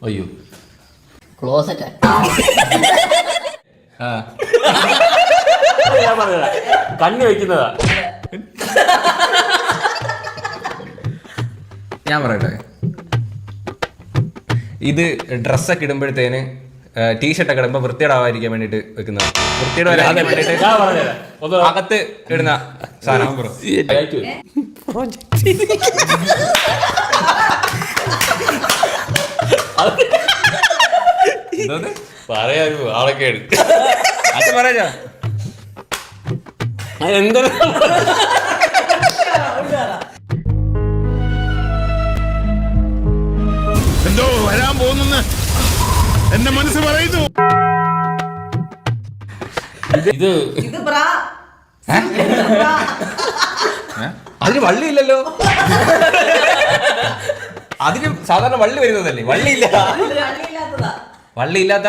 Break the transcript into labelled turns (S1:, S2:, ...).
S1: അയ്യോ
S2: ക്ലോസറ്റ്
S1: ഞാൻ പറഞ്ഞതാ കണ്ണി വെക്കുന്നതാ.
S3: ഞാൻ പറയട്ടെ, ഇത് ഡ്രസ്സൊക്കെ ഇടുമ്പോഴത്തേന് ടീഷർട്ടൊക്കെ ഇടുമ്പോ വൃത്തിയേടാവാതിരിക്കാൻ വേണ്ടിട്ട് വെക്കുന്നത്. വൃത്തിയുടെ
S1: ഞാൻ പറഞ്ഞതാ ഒന്ന്
S3: അകത്ത് ഇടുന്ന സാധനം.
S1: അയച്ചു. പറയാനും ആളൊക്കെ എടുക്കും.
S3: അത് പറയാ
S1: എന്താ
S4: എന്തോ വരാൻ പോകുന്നെന്ന് എന്റെ മനസ്സ് പറയുന്നു.
S1: ഇത്
S3: അതിന് വള്ളിയില്ലല്ലോ. അതിന് സാധാരണ വള്ളി വരുന്നതല്ലേ, വള്ളിയില്ല. വള്ളിയില്ലാത്ത